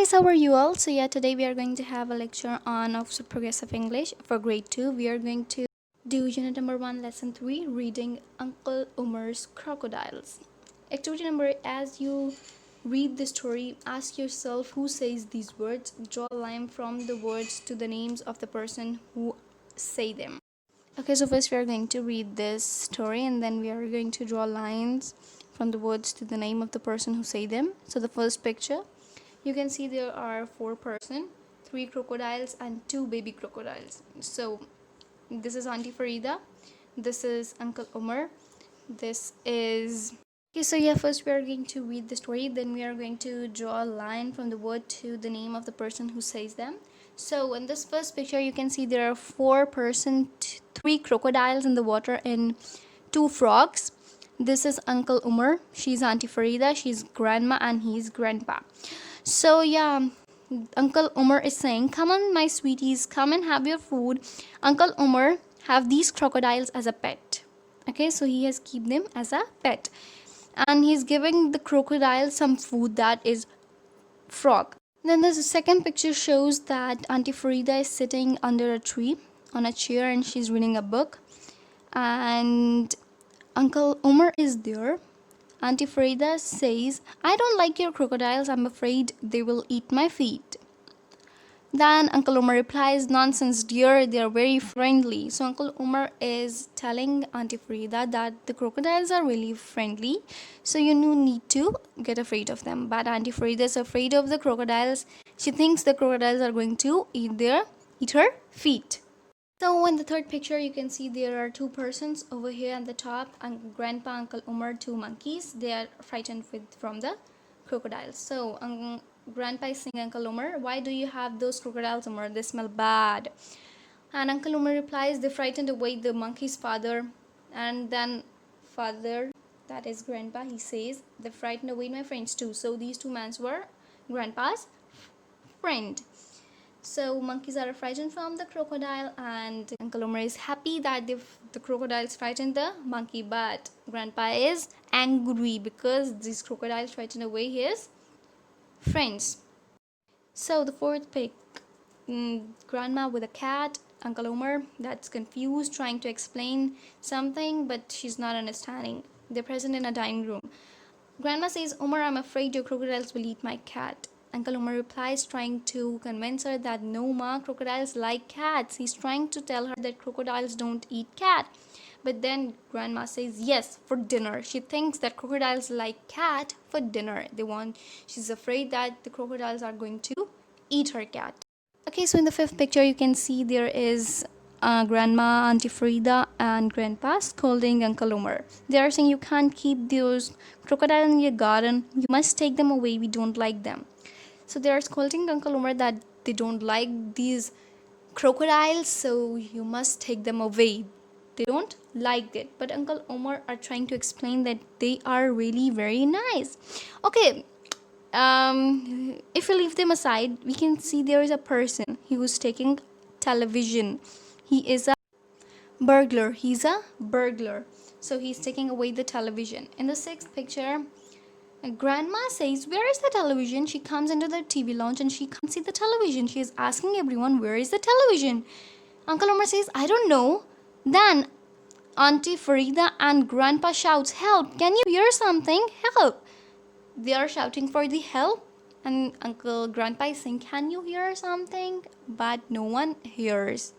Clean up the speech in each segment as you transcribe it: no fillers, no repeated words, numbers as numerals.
guys, how are you all? So yeah, today we are going to have a lecture on Office of Progressive English for grade 2. We are going to do unit number 1, lesson 3, reading Uncle Umar's Crocodiles. Activity number, as you read the story, ask yourself who says these words. Draw a line from the words to the names of the person who say them. Okay, so first we are going to read this story and then we are going to draw lines from the words to the name of the person who say them. So the first picture, you can see there are 4 persons, 3 crocodiles and 2 baby crocodiles. So this is Auntie Farida, this is Uncle Umar, this is... Okay, so yeah, first we are going to read the story, then we are going to draw a line from the word to the name of the person who says them. So in this first picture, you can see there are 4 persons, 3 crocodiles in the water and 2 frogs. This is Uncle Umar, she's Auntie Farida, she's grandma and he's grandpa. So yeah, Uncle Umar is saying, come on my sweeties, come and have your food. Uncle Umar have these crocodiles as a pet. Okay, so he has keep them as a pet. And he's giving the crocodile some food, that is frog. Then the second picture shows that Auntie Farida is sitting under a tree on a chair and she's reading a book. And Uncle Umar is there. Auntie Farida says, I don't like your crocodiles, I'm afraid they will eat my feet. Then Uncle Umar replies, nonsense dear, they are very friendly. So Uncle Umar is telling Auntie Farida that the crocodiles are really friendly, so you no need to get afraid of them. But Auntie Farida is afraid of the crocodiles. She thinks the crocodiles are going to eat her feet. So in the third picture, you can see there are 2 persons over here at the top, and Grandpa, Uncle Umar, 2 monkeys. They are frightened from the crocodiles. So Grandpa is saying, Uncle Umar, why do you have those crocodiles, Umar? They smell bad. And Uncle Umar replies, they frightened away the monkey's father. And then father, that is Grandpa, he says, they frightened away my friends too. So these 2 men were Grandpa's friend. So monkeys are frightened from the crocodile and Uncle Umar is happy that the crocodiles frightened the monkey, but Grandpa is angry because these crocodiles frightened away his friends. So the fourth pic, Grandma with a cat, Uncle Umar that's confused, trying to explain something but she's not understanding. They're present in a dining room. Grandma says, Umar, I'm afraid your crocodiles will eat my cat. Uncle Umar replies, trying to convince her that no ma, crocodiles like cats. He's trying to tell her that crocodiles don't eat cat. But then Grandma says yes, for dinner. She thinks that crocodiles like cat for dinner. She's afraid that the crocodiles are going to eat her cat. Okay, so in the fifth picture, you can see there is Grandma, Auntie Farida and Grandpa scolding Uncle Umar. They are saying, you can't keep those crocodiles in your garden. You must take them away. We don't like them. So they are scolding Uncle Umar that they don't like these crocodiles, so you must take them away. They don't like it. But Uncle Umar are trying to explain that they are really very nice. Okay, if we leave them aside, we can see there is a person who is taking television. He is a burglar. He's a burglar. So he's taking away the television. In the sixth picture, Grandma says, where is the television? She comes into the TV lounge and she can't see the television. She is asking everyone, where is the television? Uncle Umar says, I don't know. Then Auntie Farida and Grandpa shouts, help, can you hear something? Help. They are shouting for the help. And Grandpa is saying, can you hear something? But no one hears.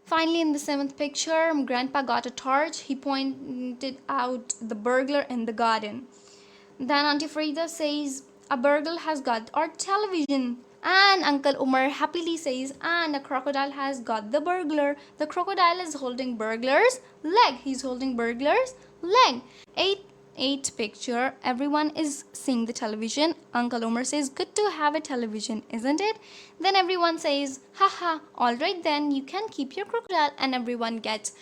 Finally, in the seventh picture, Grandpa got a torch. He pointed out the burglar in the garden. Then Auntie Farida says, a burglar has got our television. And Uncle Umar happily says, and a crocodile has got the burglar. The crocodile is holding burglar's leg. He's holding burglar's leg. Eighth picture, everyone is seeing the television. Uncle Umar says, good to have a television, isn't it? Then everyone says, haha, alright then, you can keep your crocodile. And everyone gets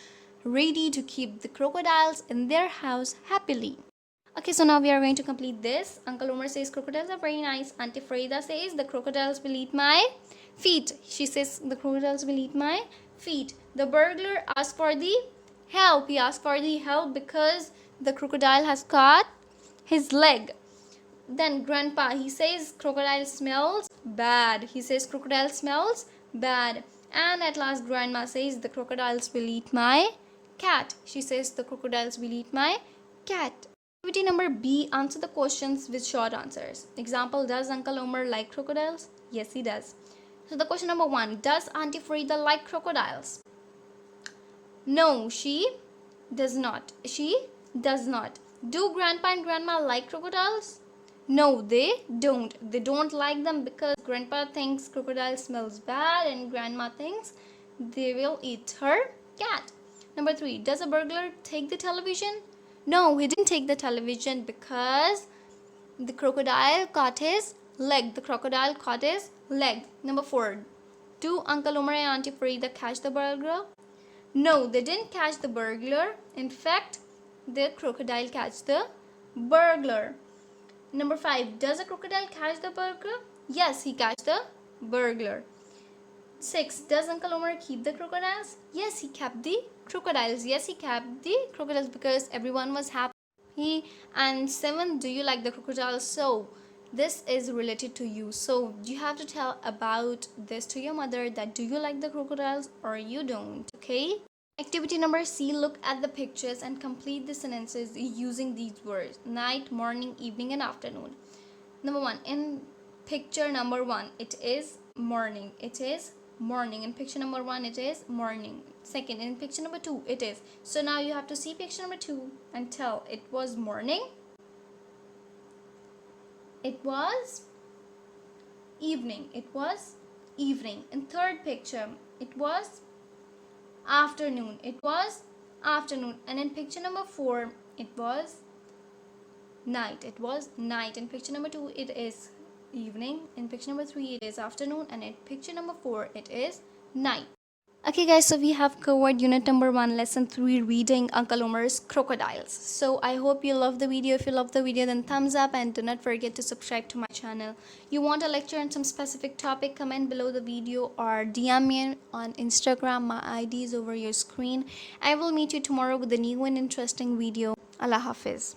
ready to keep the crocodiles in their house happily. Okay, so now we are going to complete this. Uncle Umar says, crocodiles are very nice. Auntie Farida says, the crocodiles will eat my feet. She says, the crocodiles will eat my feet. The burglar asked for the help. He asked for the help because the crocodile has caught his leg. Then grandpa, he says crocodile smells bad. He says crocodile smells bad. And at last grandma says the crocodiles will eat my cat. She says the crocodiles will eat my cat. Activity number B, answer the questions with short answers. Example, does Uncle Omar like crocodiles? Yes, he does. So the question number 1, does Auntie Farida like crocodiles? No, she does not. She does not. Do grandpa and grandma like crocodiles? No, they don't. They don't like them because grandpa thinks crocodile smells bad and grandma thinks they will eat her cat. Number 3, does a burglar take the television? No, he didn't take the television because the crocodile caught his leg. The crocodile caught his leg. Number 4, do Uncle Umar and Auntie Farida catch the burglar? No, they didn't catch the burglar. In fact, the crocodile catch the burglar. Number 5, does a crocodile catch the burglar? Yes, he catch the burglar. 6, does Uncle Omar keep the crocodiles? Yes, he kept the crocodiles. Yes, he kept the crocodiles because everyone was happy. And 7, do you like the crocodiles? So this is related to you. So you have to tell about this to your mother, that do you like the crocodiles or you don't, okay? Activity number C, look at the pictures and complete the sentences using these words: night, morning, evening and afternoon. Number 1, in picture number 1, it is morning. It is morning. In picture number 1, it is morning. Second, in picture number 2, it is. So now you have to see picture number 2 and tell it was morning, it was evening, it was evening. In third picture, it was afternoon, it was afternoon. And in picture number 4, it was night, it was night. In picture number 2, it is evening. In picture number 3, it is afternoon. And in picture number 4, it is night. Okay guys, so we have covered unit number 1, lesson 3, reading Uncle Omar's crocodiles. So I hope you love the video. If you love the video, then thumbs up and do not forget to subscribe to my channel. You want a lecture on some specific topic, comment below the video or DM me on Instagram. My ID is over your screen. I will meet you tomorrow with a new and interesting video. Allah Hafiz.